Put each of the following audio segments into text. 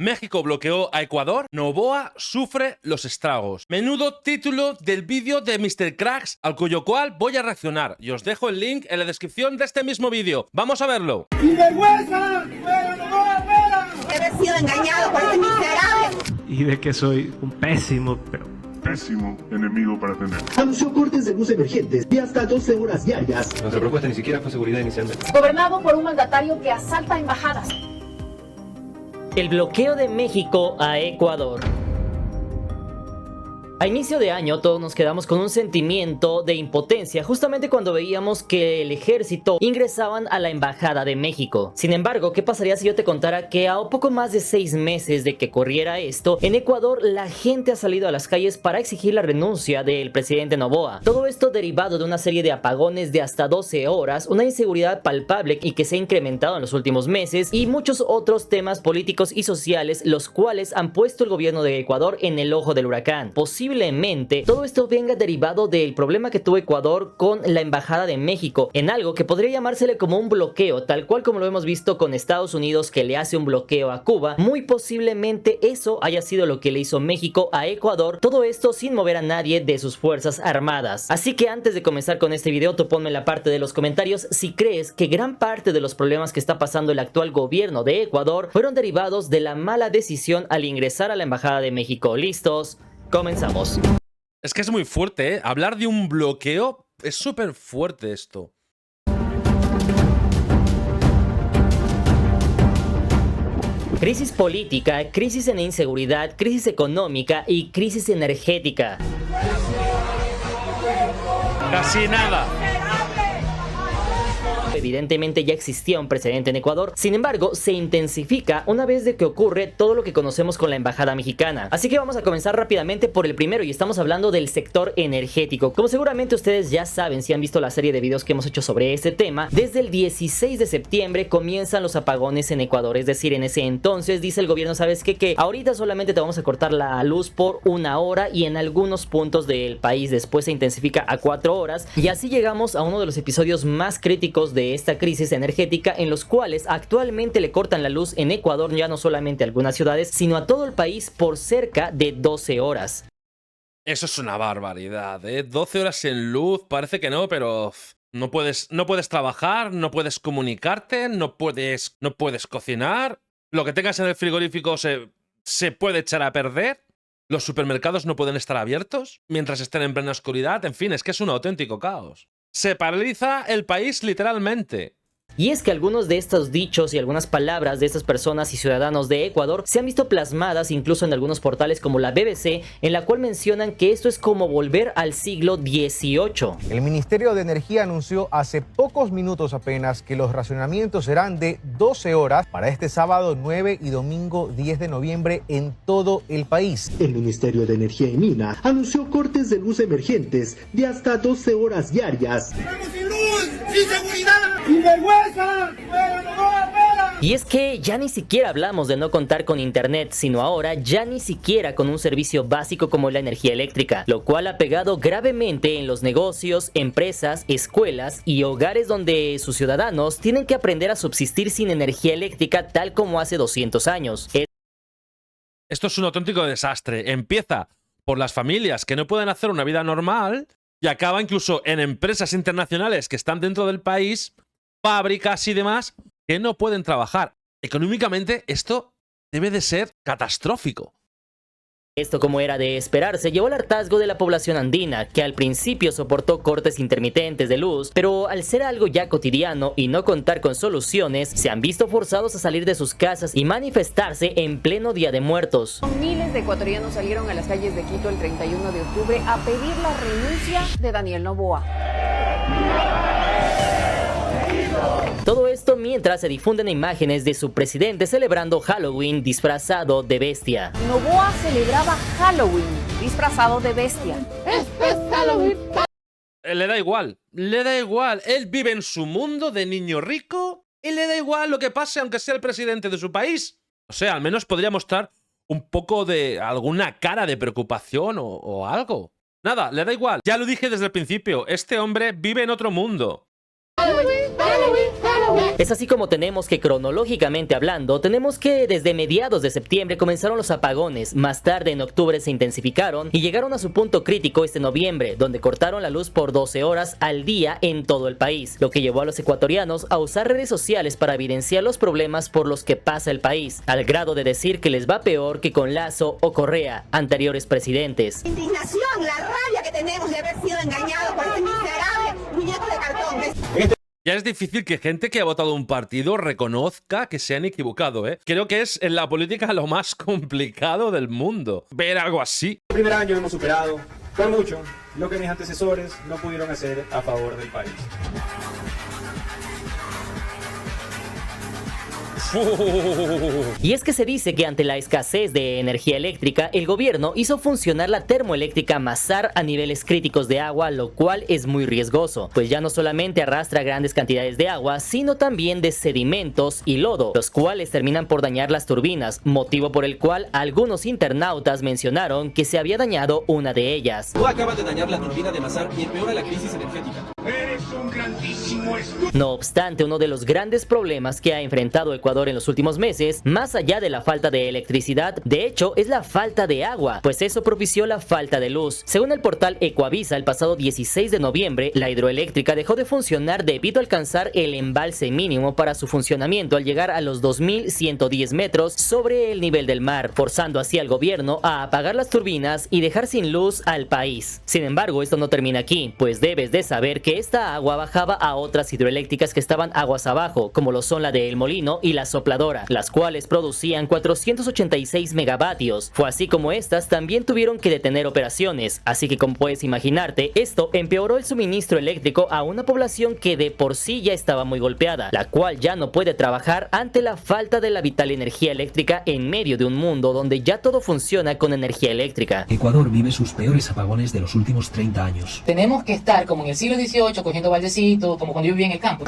México bloqueó a Ecuador, Noboa sufre los estragos. Menudo título del vídeo de Mr. Cracks, al cuyo cual voy a reaccionar. Y os dejo el link en la descripción de este mismo vídeo. ¡Vamos a verlo! ¡Sinvergüenza! ¡Fuera, Noboa, fuera! He sido engañado por este miserable. Y de que soy un pésimo enemigo para tener. Anunció cortes de luz emergentes de hasta 12 horas diarias. Nuestra propuesta ni siquiera fue seguridad inicialmente. Gobernado por un mandatario que asalta embajadas. El bloqueo de México a Ecuador. A inicio de año todos nos quedamos con un sentimiento de impotencia justamente cuando veíamos que el ejército ingresaban a la embajada de México. Sin embargo, ¿qué pasaría si yo te contara que a poco más de 6 meses de que ocurriera esto, en Ecuador la gente ha salido a las calles para exigir la renuncia del presidente Noboa? Todo esto derivado de una serie de apagones de hasta 12 horas, una inseguridad palpable y que se ha incrementado en los últimos meses y muchos otros temas políticos y sociales los cuales han puesto el gobierno de Ecuador en el ojo del huracán. Posiblemente todo esto venga derivado del problema que tuvo Ecuador con la embajada de México, en algo que podría llamársele como un bloqueo, tal cual como lo hemos visto con Estados Unidos que le hace un bloqueo a Cuba. Muy posiblemente eso haya sido lo que le hizo México a Ecuador, todo esto sin mover a nadie de sus fuerzas armadas. Así que antes de comenzar con este video, tú ponme en la parte de los comentarios si crees que gran parte de los problemas que está pasando el actual gobierno de Ecuador fueron derivados de la mala decisión al ingresar a la embajada de México. ¿Listos? Comenzamos. Es que es muy fuerte, ¿eh? Hablar de un bloqueo es súper fuerte esto. Crisis política, crisis en inseguridad, crisis económica y crisis energética. Casi nada. Evidentemente ya existía un precedente en Ecuador, sin embargo se intensifica una vez de que ocurre todo lo que conocemos con la embajada mexicana. Así que vamos a comenzar rápidamente por el primero y estamos hablando del sector energético. Como seguramente ustedes ya saben si han visto la serie de videos que hemos hecho sobre este tema, desde el 16 de septiembre comienzan los apagones en Ecuador, es decir, en ese entonces dice el gobierno, ¿sabes qué? Que ahorita solamente te vamos a cortar la luz por 1 hora y en algunos puntos del país después se intensifica a 4 horas y así llegamos a uno de los episodios más críticos de esta crisis energética en los cuales actualmente le cortan la luz en Ecuador ya no solamente a algunas ciudades sino a todo el país por cerca de 12 horas. Eso es una barbaridad, ¿eh? 12 horas sin luz, parece que no, pero no puedes trabajar, no puedes comunicarte, no puedes cocinar, lo que tengas en el frigorífico se puede echar a perder, los supermercados no pueden estar abiertos mientras estén en plena oscuridad, en fin, es que es un auténtico caos. Se paraliza el país literalmente. Y es que algunos de estos dichos y algunas palabras de estas personas y ciudadanos de Ecuador se han visto plasmadas incluso en algunos portales como la BBC, en la cual mencionan que esto es como volver al siglo XVIII. El Ministerio de Energía anunció hace pocos minutos apenas que los racionamientos serán de 12 horas para este sábado 9 y domingo 10 de noviembre en todo el país. El Ministerio de Energía y Mina anunció cortes de luz emergentes de hasta 12 horas diarias. ¡Estamos sin luz! ¡Sin seguridad! ¡Sinvergüenza! ¡Fuera, Noboa, fuera! Y es que ya ni siquiera hablamos de no contar con internet, sino ahora ya ni siquiera con un servicio básico como la energía eléctrica, lo cual ha pegado gravemente en los negocios, empresas, escuelas y hogares donde sus ciudadanos tienen que aprender a subsistir sin energía eléctrica tal como hace 200 años. Esto es un auténtico desastre. Empieza por las familias que no pueden hacer una vida normal y acaba incluso en empresas internacionales que están dentro del país, fábricas y demás, que no pueden trabajar. Económicamente esto debe de ser catastrófico. Esto, como era de esperarse, llevó al hartazgo de la población andina, que al principio soportó cortes intermitentes de luz, pero al ser algo ya cotidiano y no contar con soluciones, se han visto forzados a salir de sus casas y manifestarse en pleno Día de Muertos. Miles de ecuatorianos salieron a las calles de Quito el 31 de octubre a pedir la renuncia de Daniel Noboa. Todo esto mientras se difunden imágenes de su presidente celebrando Halloween disfrazado de bestia. Noboa celebraba Halloween disfrazado de bestia. ¡Esto es Halloween! Le da igual, le da igual. Él vive en su mundo de niño rico y le da igual lo que pase aunque sea el presidente de su país. O sea, al menos podría mostrar un poco de alguna cara de preocupación o algo. Nada, le da igual. Ya lo dije desde el principio, este hombre vive en otro mundo. Halloween, Halloween, Halloween. Es así como tenemos que, cronológicamente hablando, tenemos que desde mediados de septiembre comenzaron los apagones, más tarde en octubre se intensificaron y llegaron a su punto crítico este noviembre, donde cortaron la luz por 12 horas al día en todo el país, lo que llevó a los ecuatorianos a usar redes sociales para evidenciar los problemas por los que pasa el país, al grado de decir que les va peor que con Lazo o Correa, anteriores presidentes. Indignación, la rabia que tenemos de haber sido engañados por este miserable muñeco de cartón. Ya es difícil que gente que ha votado un partido reconozca que se han equivocado, ¿eh? Creo que es en la política lo más complicado del mundo, ver algo así. El primer año hemos superado, por mucho, lo que mis antecesores no pudieron hacer a favor del país. Y es que se dice que ante la escasez de energía eléctrica, el gobierno hizo funcionar la termoeléctrica Mazar a niveles críticos de agua, lo cual es muy riesgoso, pues ya no solamente arrastra grandes cantidades de agua, sino también de sedimentos y lodo, los cuales terminan por dañar las turbinas, motivo por el cual algunos internautas mencionaron que se había dañado una de ellas. Tú acabas de dañar la turbina de Mazar y empeora la crisis energética. Eres un grandísimo estúpido. No obstante, uno de los grandes problemas que ha enfrentado Ecuador en los últimos meses, más allá de la falta de electricidad, de hecho es la falta de agua, pues eso propició la falta de luz. Según el portal Ecuavisa, el pasado 16 de noviembre, la hidroeléctrica dejó de funcionar debido a alcanzar el embalse mínimo para su funcionamiento al llegar a los 2.110 metros sobre el nivel del mar, forzando así al gobierno a apagar las turbinas y dejar sin luz al país. Sin embargo, esto no termina aquí, pues debes de saber que esta agua bajaba a otras hidroeléctricas que estaban aguas abajo, como lo son la de El Molino y la Sopladora, las cuales producían 486 megavatios. Fue así como estas también tuvieron que detener operaciones, así que como puedes imaginarte, esto empeoró el suministro eléctrico a una población que de por sí ya estaba muy golpeada, la cual ya no puede trabajar ante la falta de la vital energía eléctrica en medio de un mundo donde ya todo funciona con energía eléctrica. Ecuador vive sus peores apagones de los últimos 30 años. Tenemos que estar como en el siglo XVIII cogiendo baldecitos, como cuando yo vivía en el campo.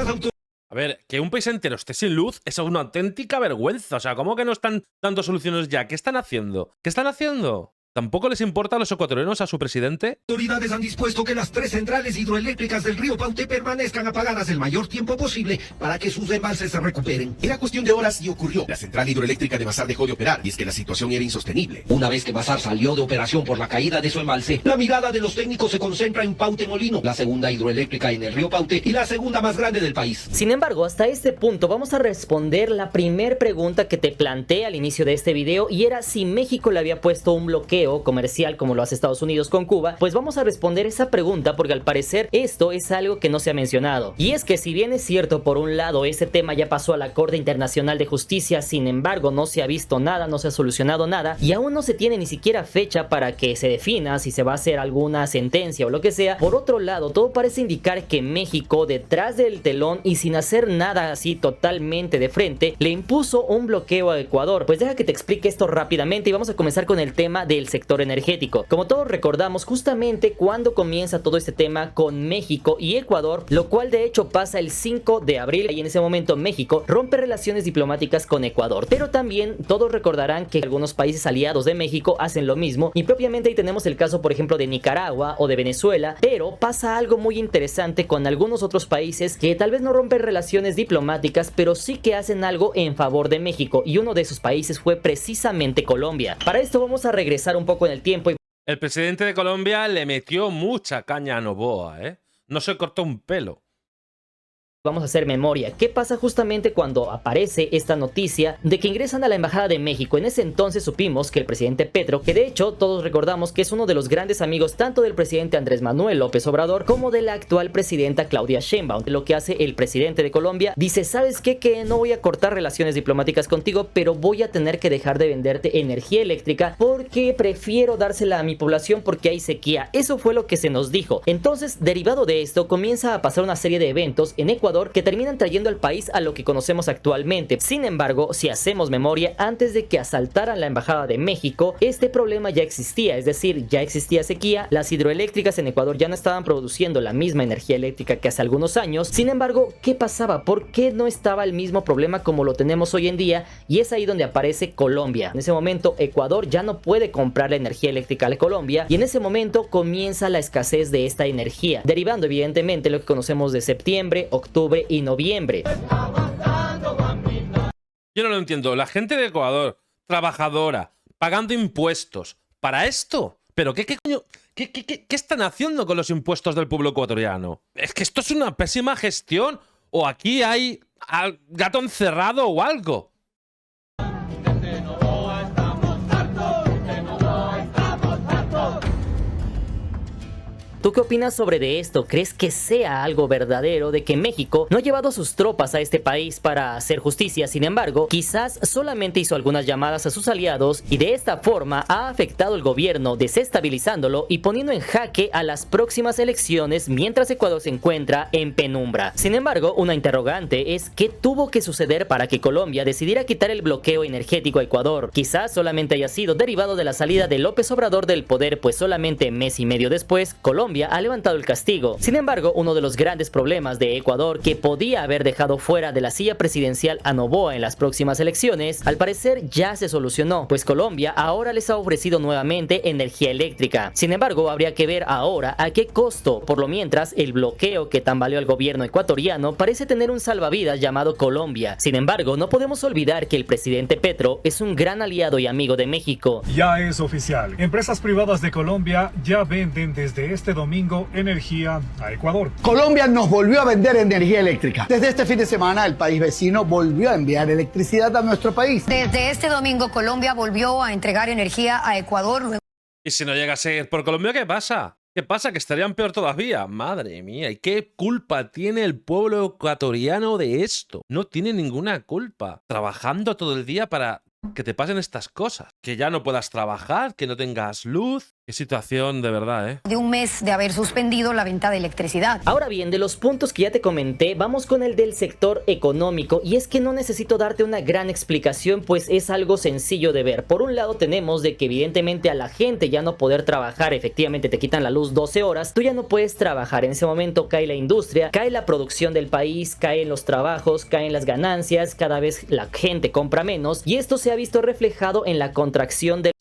A ver, que un país entero esté sin luz es una auténtica vergüenza. O sea, ¿cómo que no están dando soluciones ya? ¿Qué están haciendo? ¿Qué están haciendo? ¿Tampoco les importa a los ecuatorianos, a su presidente? Autoridades han dispuesto que las 3 centrales hidroeléctricas del río Paute permanezcan apagadas el mayor tiempo posible para que sus embalses se recuperen. Era cuestión de horas y ocurrió. La central hidroeléctrica de Mazar dejó de operar y es que la situación era insostenible. Una vez que Mazar salió de operación por la caída de su embalse, La mirada de los técnicos se concentra en Paute Molino, la segunda hidroeléctrica en el río Paute y la segunda más grande del país. Sin embargo, hasta este punto vamos a responder la primer pregunta que te planteé al inicio de este video, y era si México le había puesto un bloqueo comercial como lo hace Estados Unidos con Cuba. Pues vamos a responder esa pregunta porque al parecer esto es algo que no se ha mencionado. Y es que si bien es cierto, por un lado ese tema ya pasó a la Corte Internacional de Justicia, sin embargo no se ha visto nada, no se ha solucionado nada y aún no se tiene ni siquiera fecha para que se defina si se va a hacer alguna sentencia o lo que sea. Por otro lado, todo parece indicar que México, detrás del telón y sin hacer nada así totalmente de frente, le impuso un bloqueo a Ecuador. Pues deja que te explique esto rápidamente y vamos a comenzar con el tema del sector energético. Como todos recordamos, justamente cuando comienza todo este tema con México y Ecuador, lo cual de hecho pasa el 5 de abril y en ese momento México rompe relaciones diplomáticas con Ecuador, pero también todos recordarán que algunos países aliados de México hacen lo mismo y propiamente ahí tenemos el caso por ejemplo de Nicaragua o de Venezuela, pero pasa algo muy interesante con algunos otros países que tal vez no rompen relaciones diplomáticas, pero sí que hacen algo en favor de México, y uno de esos países fue precisamente Colombia. Para esto vamos a regresar un poco en el tiempo y el presidente de Colombia le metió mucha caña a Noboa, ¿eh? No se cortó un pelo. vamos a hacer memoria. ¿Qué pasa justamente cuando aparece esta noticia de que ingresan a la Embajada de México? En ese entonces supimos que el presidente Petro, que de hecho todos recordamos que es uno de los grandes amigos tanto del presidente Andrés Manuel López Obrador como de la actual presidenta Claudia Sheinbaum. Lo que hace el presidente de Colombia, dice: ¿sabes qué? Que no voy a cortar relaciones diplomáticas contigo, pero voy a tener que dejar de venderte energía eléctrica porque prefiero dársela a mi población porque hay sequía. Eso fue lo que se nos dijo. Entonces, derivado de esto, comienza a pasar una serie de eventos en Ecuador que terminan trayendo al país a lo que conocemos actualmente. Sin embargo, si hacemos memoria, antes de que asaltaran la Embajada de México, este problema ya existía, es decir, ya existía sequía, las hidroeléctricas en Ecuador ya no estaban produciendo la misma energía eléctrica que hace algunos años. Sin embargo, ¿qué pasaba? ¿Por qué no estaba el mismo problema como lo tenemos hoy en día? Y es ahí donde aparece Colombia. En ese momento, Ecuador ya no puede comprar la energía eléctrica a Colombia y en ese momento comienza la escasez de esta energía, derivando evidentemente lo que conocemos de septiembre, octubre octubre y noviembre. Yo no lo entiendo. La gente de Ecuador, trabajadora, pagando impuestos, ¿para esto? ¿Pero qué coño? ¿Qué están haciendo con los impuestos del pueblo ecuatoriano? Es que esto es una pésima gestión. O aquí hay gato encerrado o algo. ¿Tú qué opinas sobre de esto? ¿Crees que sea algo verdadero de que México no ha llevado a sus tropas a este país para hacer justicia? Sin embargo, quizás solamente hizo algunas llamadas a sus aliados y de esta forma ha afectado el gobierno, desestabilizándolo y poniendo en jaque a las próximas elecciones mientras Ecuador se encuentra en penumbra. Sin embargo, una interrogante es ¿qué tuvo que suceder para que Colombia decidiera quitar el bloqueo energético a Ecuador? Quizás solamente haya sido derivado de la salida de López Obrador del poder, pues solamente mes y medio después, Colombia ha levantado el castigo. Sin embargo, uno de los grandes problemas de Ecuador que podía haber dejado fuera de la silla presidencial a Noboa en las próximas elecciones, al parecer ya se solucionó, pues Colombia ahora les ha ofrecido nuevamente energía eléctrica. Sin embargo, habría que ver ahora a qué costo. Por lo mientras, el bloqueo que tambaleó al gobierno ecuatoriano parece tener un salvavidas llamado Colombia. Sin embargo, no podemos olvidar que el presidente Petro es un gran aliado y amigo de México. Ya es oficial. Empresas privadas de Colombia ya venden desde este domingo energía a Ecuador. Colombia nos volvió a vender energía eléctrica. Desde este fin de semana, el país vecino volvió a enviar electricidad a nuestro país. Desde este domingo, Colombia volvió a entregar energía a Ecuador. Y si no llega a ser por Colombia, ¿qué pasa? ¿Qué pasa? Que estarían peor todavía. Madre mía, ¿y qué culpa tiene el pueblo ecuatoriano de esto? No tiene ninguna culpa. Trabajando todo el día para que te pasen estas cosas. Que ya no puedas trabajar, que no tengas luz. Qué situación de verdad, ¿eh? De un mes de haber suspendido la venta de electricidad. Ahora bien, de los puntos que ya te comenté, vamos con el del sector económico. Y es que no necesito darte una gran explicación, pues es algo sencillo de ver. Por un lado tenemos de que evidentemente a la gente ya no poder trabajar, efectivamente te quitan la luz 12 horas, tú ya no puedes trabajar. En ese momento cae la industria, cae la producción del país, caen los trabajos, caen las ganancias, cada vez la gente compra menos. Y esto se ha visto reflejado en la contracción de...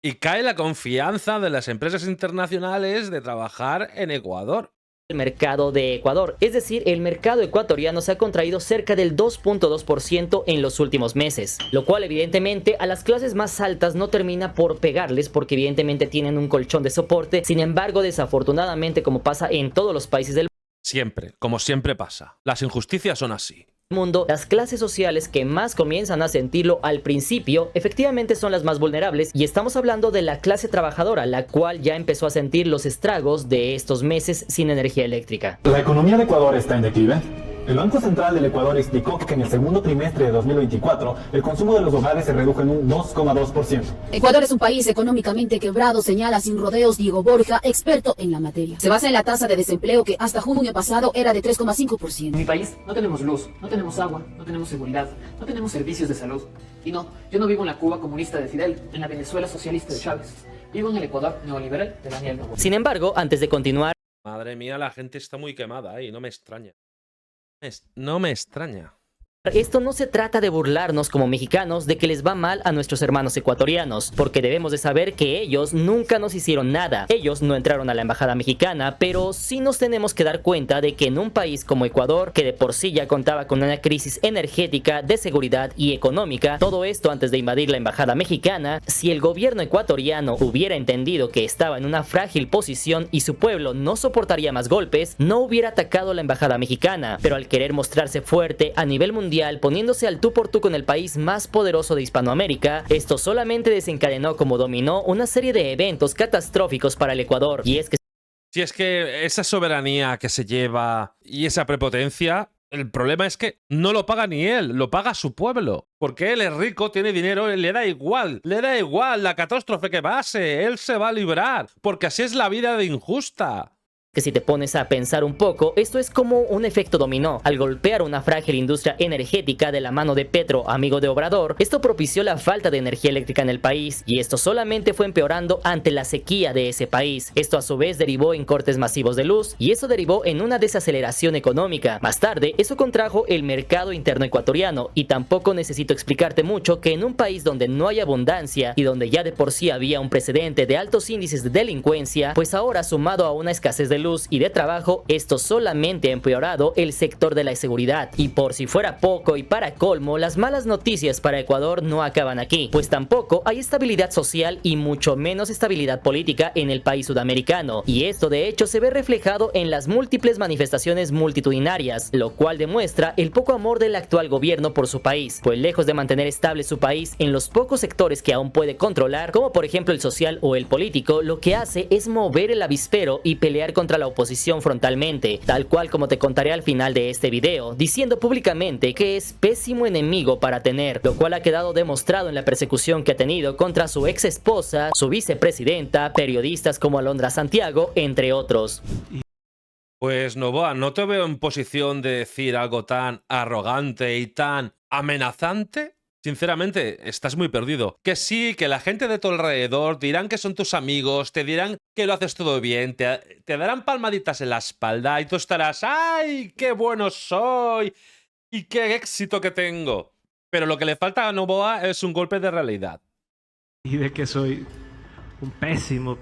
Y cae la confianza de las empresas internacionales de trabajar en Ecuador. El mercado de Ecuador, es decir, el mercado ecuatoriano se ha contraído cerca del 2.2% en los últimos meses, lo cual evidentemente a las clases más altas no termina por pegarles porque evidentemente tienen un colchón de soporte. Sin embargo, desafortunadamente, como pasa en todos los países del siempre, como siempre pasa, las injusticias son así. Mundo, las clases sociales que más comienzan a sentirlo al principio efectivamente son las más vulnerables, y estamos hablando de la clase trabajadora, la cual ya empezó a sentir los estragos de estos meses sin energía eléctrica. La economía de Ecuador está en declive. El Banco Central del Ecuador explicó que en el segundo trimestre de 2024 el consumo de los hogares se redujo en un 2,2%. Ecuador es un país económicamente quebrado, señala sin rodeos Diego Borja, experto en la materia. Se basa en la tasa de desempleo que hasta junio pasado era de 3,5%. En mi país no tenemos luz, no tenemos agua, no tenemos seguridad, no tenemos servicios de salud. Y no, yo no vivo en la Cuba comunista de Fidel, en la Venezuela socialista de Chávez. Vivo en el Ecuador neoliberal de Daniel Noboa. Sin embargo, antes de continuar... Madre mía, la gente está muy quemada y no me extraña. No me extraña. Esto no se trata de burlarnos como mexicanos de que les va mal a nuestros hermanos ecuatorianos, porque debemos de saber que ellos nunca nos hicieron nada. Ellos no entraron a la embajada mexicana, pero sí nos tenemos que dar cuenta de que en un país como Ecuador, que de por sí ya contaba con una crisis energética, de seguridad y económica, todo esto antes de invadir la embajada mexicana, si el gobierno ecuatoriano hubiera entendido que estaba en una frágil posición y su pueblo no soportaría más golpes, no hubiera atacado la embajada mexicana. Pero al querer mostrarse fuerte a nivel mundial, poniéndose al tú por tú con el país más poderoso de Hispanoamérica, esto solamente desencadenó como dominó una serie de eventos catastróficos para el Ecuador. Y es que si es que esa soberanía que se lleva y esa prepotencia, el problema es que no lo paga ni él, lo paga su pueblo. Porque él es rico, tiene dinero, le da igual la catástrofe que pase, él se va a librar, porque así es la vida de injusta. Que si te pones a pensar un poco, esto es como un efecto dominó. Al golpear una frágil industria energética de la mano de Petro, amigo de Obrador, esto propició la falta de energía eléctrica en el país, y esto solamente fue empeorando ante la sequía de ese país. Esto a su vez derivó en cortes masivos de luz, y eso derivó en una desaceleración económica. Más tarde, eso contrajo el mercado interno ecuatoriano, y tampoco necesito explicarte mucho que en un país donde no hay abundancia, y donde ya de por sí había un precedente de altos índices de delincuencia, pues ahora sumado a una escasez de luz y de trabajo, esto solamente ha empeorado el sector de la seguridad. Y por si fuera poco y para colmo, las malas noticias para Ecuador no acaban aquí, pues tampoco hay estabilidad social y mucho menos estabilidad política en el país sudamericano. Y esto de hecho se ve reflejado en las múltiples manifestaciones multitudinarias, lo cual demuestra el poco amor del actual gobierno por su país, pues lejos de mantener estable su país en los pocos sectores que aún puede controlar, como por ejemplo el social o el político, lo que hace es mover el avispero y pelear contra la oposición frontalmente, tal cual como te contaré al final de este video, diciendo públicamente que es pésimo enemigo para tener, lo cual ha quedado demostrado en la persecución que ha tenido contra su ex esposa, su vicepresidenta, periodistas como Alondra Santiago, entre otros. Pues Noboa, no te veo en posición de decir algo tan arrogante y tan amenazante. Sinceramente, estás muy perdido. Que sí, que la gente de tu alrededor dirán que son tus amigos, te dirán que lo haces todo bien, te darán palmaditas en la espalda y tú estarás ¡ay, qué bueno soy! ¡Y qué éxito que tengo! Pero lo que le falta a Noboa es un golpe de realidad. Y de que soy un pésimo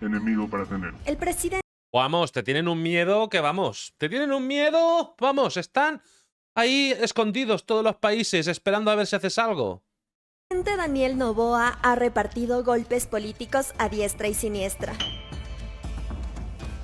enemigo para tener. El presidente Vamos, te tienen un miedo que vamos. Te tienen un miedo, vamos, están ahí escondidos todos los países esperando a ver si haces algo. Daniel Noboa ha repartido golpes políticos a diestra y siniestra.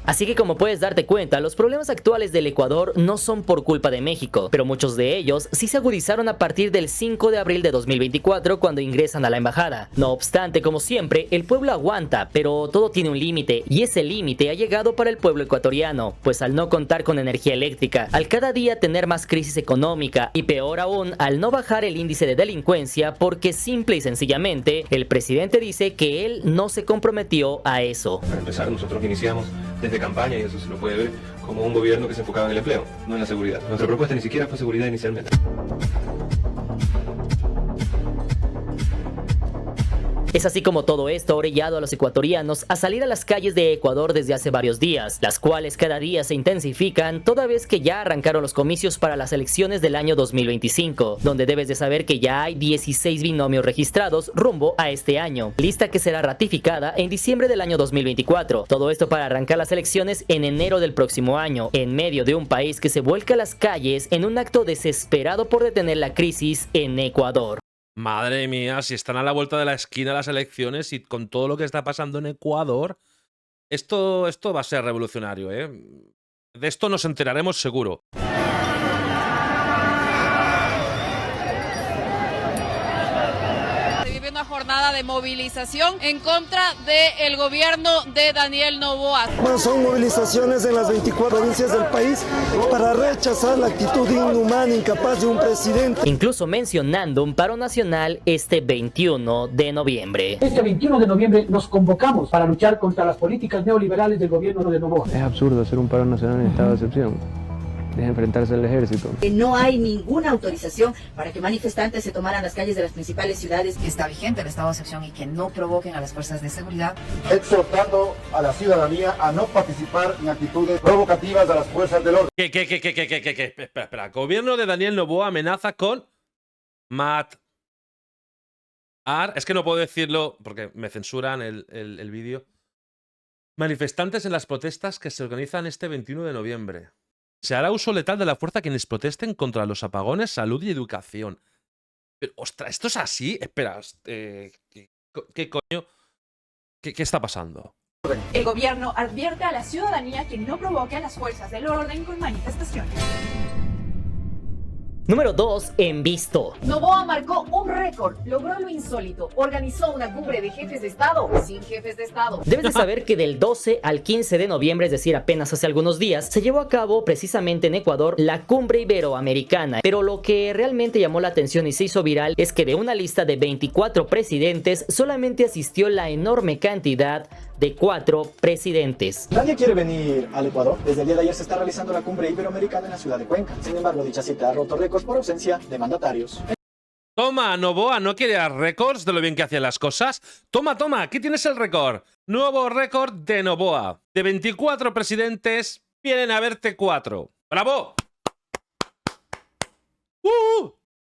Así que como puedes darte cuenta, los problemas actuales del Ecuador no son por culpa de México, pero muchos de ellos sí se agudizaron a partir del 5 de abril de 2024 cuando ingresan a la embajada. No obstante, como siempre, el pueblo aguanta, pero todo tiene un límite, y ese límite ha llegado para el pueblo ecuatoriano, pues al no contar con energía eléctrica, al cada día tener más crisis económica y peor aún, al no bajar el índice de delincuencia porque simple y sencillamente el presidente dice que él no se comprometió a eso. Para empezar, nosotros iniciamos desde campaña, y eso se lo puede ver, como un gobierno que se enfocaba en el empleo, no en la seguridad. Nuestra propuesta ni siquiera fue seguridad inicialmente. Es así como todo esto ha orillado a los ecuatorianos a salir a las calles de Ecuador desde hace varios días, las cuales cada día se intensifican toda vez que ya arrancaron los comicios para las elecciones del año 2025, donde debes de saber que ya hay 16 binomios registrados rumbo a este año, lista que será ratificada en diciembre del año 2024, todo esto para arrancar las elecciones en enero del próximo año, en medio de un país que se vuelca a las calles en un acto desesperado por detener la crisis en Ecuador. Madre mía, si están a la vuelta de la esquina las elecciones y con todo lo que está pasando en Ecuador, esto va a ser revolucionario, ¿eh? De esto nos enteraremos seguro. Se vive una jornada de movilización en contra del gobierno de Daniel Noboa. Bueno, son movilizaciones en las 24 provincias del país para rechazar la actitud inhumana e incapaz de un presidente. Incluso mencionando un paro nacional este 21 de noviembre. Este 21 de noviembre nos convocamos para luchar contra las políticas neoliberales del gobierno de Noboa. Es absurdo hacer un paro nacional en estado de excepción. De enfrentarse al ejército. No hay ninguna autorización para que manifestantes se tomaran las calles de las principales ciudades. Está vigente el estado de excepción y que no provoquen a las fuerzas de seguridad. Exhortando a la ciudadanía a no participar en actitudes provocativas a las fuerzas del orden. Espera. Gobierno de Daniel Noboa amenaza con matar. Es que no puedo decirlo porque me censuran el vídeo. Manifestantes en las protestas que se organizan este 21 de noviembre. Se hará uso letal de la fuerza a quienes protesten contra los apagones, salud y educación. Pero, ostras, ¿esto es así? Espera, ¿qué coño? ¿Qué está pasando? El gobierno advierte a la ciudadanía que no provoque a las fuerzas del orden con manifestaciones. Número 2 en visto. Noboa marcó un récord, logró lo insólito, organizó una cumbre de jefes de Estado sin jefes de Estado. Debes de saber que del 12 al 15 de noviembre, es decir, apenas hace algunos días, se llevó a cabo precisamente en Ecuador la cumbre iberoamericana. Pero lo que realmente llamó la atención y se hizo viral es que de una lista de 24 presidentes, solamente asistió la enorme cantidad de 4 presidentes. Nadie quiere venir al Ecuador. Desde el día de ayer se está realizando la cumbre iberoamericana en la ciudad de Cuenca. Sin embargo, dicha cita ha roto récords por ausencia de mandatarios. Toma, Noboa, ¿no quería récords de lo bien que hacía las cosas? Toma, aquí tienes el récord. Nuevo récord de Noboa. De 24 presidentes, vienen a verte 4. ¡Bravo!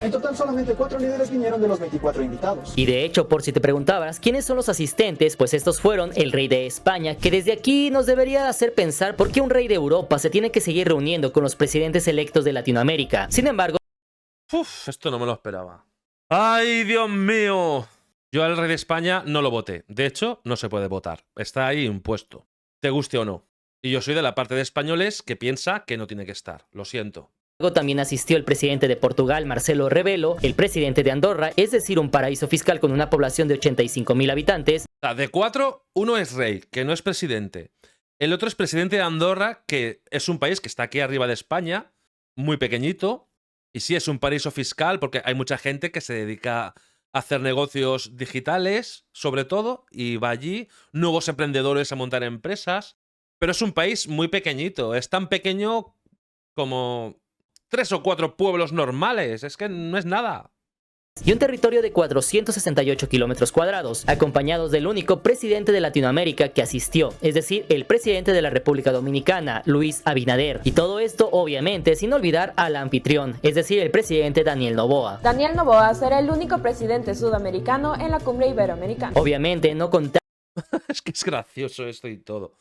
En total, solamente 4 líderes vinieron de los 24 invitados. Y de hecho, por si te preguntabas quiénes son los asistentes, pues estos fueron el rey de España, que desde aquí nos debería hacer pensar por qué un rey de Europa se tiene que seguir reuniendo con los presidentes electos de Latinoamérica. Sin embargo... Esto no me lo esperaba. ¡Ay, Dios mío! Yo al rey de España no lo voté. De hecho, no se puede votar. Está ahí impuesto. Te guste o no. Y yo soy de la parte de españoles que piensa que no tiene que estar. Lo siento. También asistió el presidente de Portugal, Marcelo Rebelo, el presidente de Andorra, es decir, un paraíso fiscal con una población de 85.000 habitantes. O sea, de 4, uno es rey, que no es presidente. El otro es presidente de Andorra, que es un país que está aquí arriba de España, muy pequeñito. Y sí, es un paraíso fiscal porque hay mucha gente que se dedica a hacer negocios digitales, sobre todo, y va allí, nuevos emprendedores a montar empresas. Pero es un país muy pequeñito, es tan pequeño como 3 o 4 pueblos normales, es que no es nada. Y un territorio de 468 kilómetros cuadrados, acompañados del único presidente de Latinoamérica que asistió, es decir, el presidente de la República Dominicana, Luis Abinader. Y todo esto, obviamente, sin olvidar al anfitrión, es decir, el presidente Daniel Noboa. Daniel Noboa será el único presidente sudamericano en la cumbre iberoamericana. Obviamente, no contando... Es que es gracioso esto y todo.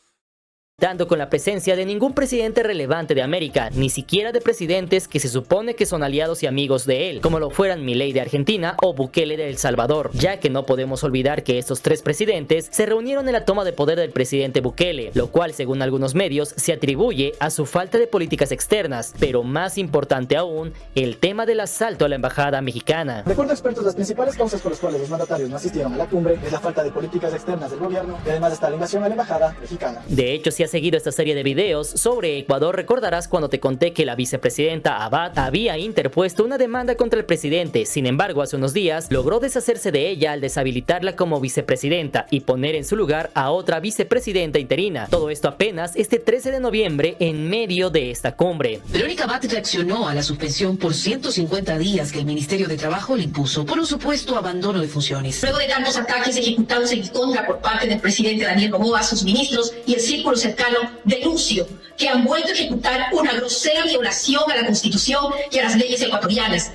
Dando con la presencia de ningún presidente relevante de América, ni siquiera de presidentes que se supone que son aliados y amigos de él, como lo fueran Milei de Argentina o Bukele de El Salvador, ya que no podemos olvidar que estos 3 presidentes se reunieron en la toma de poder del presidente Bukele, lo cual según algunos medios se atribuye a su falta de políticas externas, pero más importante aún, el tema del asalto a la embajada mexicana. De acuerdo a expertos, las principales causas por las cuales los mandatarios no asistieron a la cumbre es la falta de políticas externas del gobierno y además está la invasión a la embajada mexicana. De hecho, si seguido esta serie de videos sobre Ecuador, recordarás cuando te conté que la vicepresidenta Abad había interpuesto una demanda contra el presidente. Sin embargo, hace unos días logró deshacerse de ella al deshabilitarla como vicepresidenta y poner en su lugar a otra vicepresidenta interina. Todo esto apenas este 13 de noviembre en medio de esta cumbre. Verónica Abad reaccionó a la suspensión por 150 días que el Ministerio de Trabajo le impuso por un supuesto abandono de funciones. Luego de tantos ataques ejecutados en contra por parte del presidente Daniel Noboa a sus ministros y el círculo cercano, denuncio que han vuelto a ejecutar una grosera violación a la Constitución y a las leyes ecuatorianas.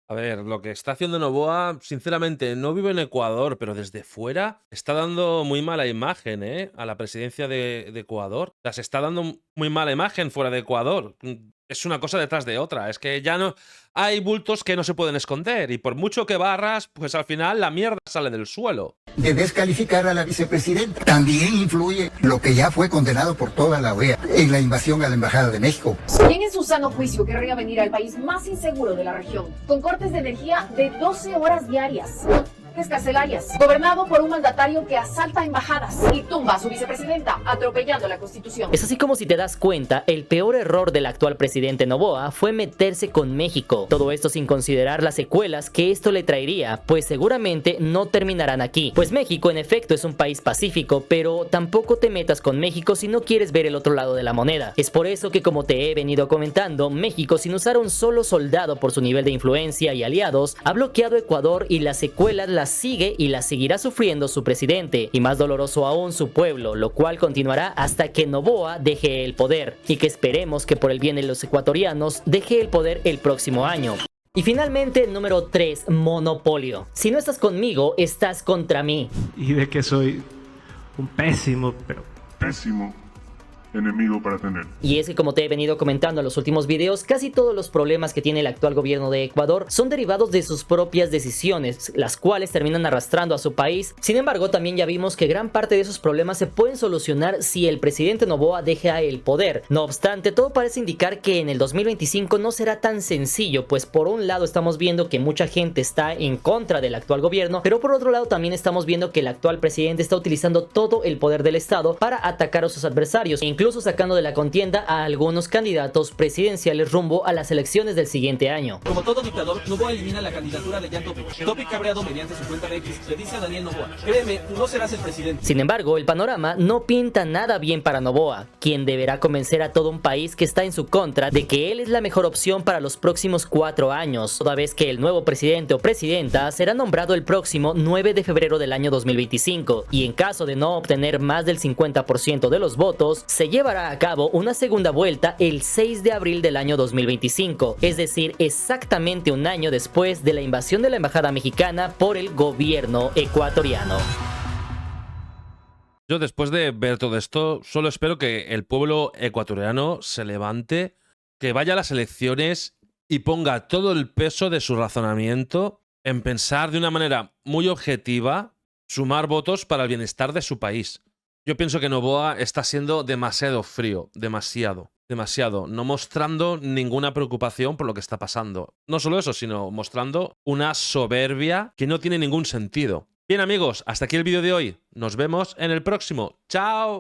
A ver, lo que está haciendo Noboa, sinceramente, no vive en Ecuador, pero desde fuera está dando muy mala imagen, a la presidencia de Ecuador. O sea, se está dando muy mala imagen fuera de Ecuador. Es una cosa detrás de otra. Es que ya no... Hay bultos que no se pueden esconder y por mucho que barras, pues al final la mierda sale del suelo. De descalificar a la vicepresidenta. También influye lo que ya fue condenado por toda la OEA en la invasión a la Embajada de México. ¿Quién en su sano juicio querría venir al país más inseguro de la región, con cortes de energía de 12 horas diarias? Carcelarias, gobernado por un mandatario que asalta embajadas y tumba a su vicepresidenta, atropellando la Constitución. Es así como si te das cuenta, el peor error del actual presidente Noboa fue meterse con México. Todo esto sin considerar las secuelas que esto le traería, pues seguramente no terminarán aquí. Pues México en efecto es un país pacífico, pero tampoco te metas con México si no quieres ver el otro lado de la moneda. Es por eso que, como te he venido comentando, México, sin usar un solo soldado por su nivel de influencia y aliados, ha bloqueado Ecuador y las secuelas las sigue y las seguirá sufriendo su presidente, y más doloroso aún su pueblo, lo cual continuará hasta que Noboa deje el poder, y que esperemos que por el bien de los ecuatorianos deje el poder el próximo año. Y finalmente el número 3, monopolio. Si no estás conmigo, estás contra mí. Y de que soy un pésimo enemigo para tener. Y es que, como te he venido comentando en los últimos videos, casi todos los problemas que tiene el actual gobierno de Ecuador son derivados de sus propias decisiones, las cuales terminan arrastrando a su país. Sin embargo, también ya vimos que gran parte de esos problemas se pueden solucionar si el presidente Noboa deja el poder. No obstante, todo parece indicar que en el 2025 no será tan sencillo, pues por un lado estamos viendo que mucha gente está en contra del actual gobierno, pero por otro lado también estamos viendo que el actual presidente está utilizando todo el poder del Estado para atacar a sus adversarios, incluso sacando de la contienda a algunos candidatos presidenciales rumbo a las elecciones del siguiente año. Como todo dictador, Noboa elimina la candidatura de Jan Topic. Topic, cabreado mediante su cuenta de X, le dice a Daniel Noboa: créeme, tú no serás el presidente. Sin embargo, el panorama no pinta nada bien para Noboa, quien deberá convencer a todo un país que está en su contra de que él es la mejor opción para los próximos 4 años, toda vez que el nuevo presidente o presidenta será nombrado el próximo 9 de febrero del año 2025, y en caso de no obtener más del 50% de los votos, se llevará a cabo una segunda vuelta el 6 de abril del año 2025, es decir, exactamente un año después de la invasión de la embajada mexicana por el gobierno ecuatoriano. Yo, después de ver todo esto, solo espero que el pueblo ecuatoriano se levante, que vaya a las elecciones y ponga todo el peso de su razonamiento en pensar de una manera muy objetiva, sumar votos para el bienestar de su país. Yo pienso que Noboa está siendo demasiado frío, demasiado, no mostrando ninguna preocupación por lo que está pasando. No solo eso, sino mostrando una soberbia que no tiene ningún sentido. Bien, amigos, hasta aquí el vídeo de hoy. Nos vemos en el próximo. ¡Chao!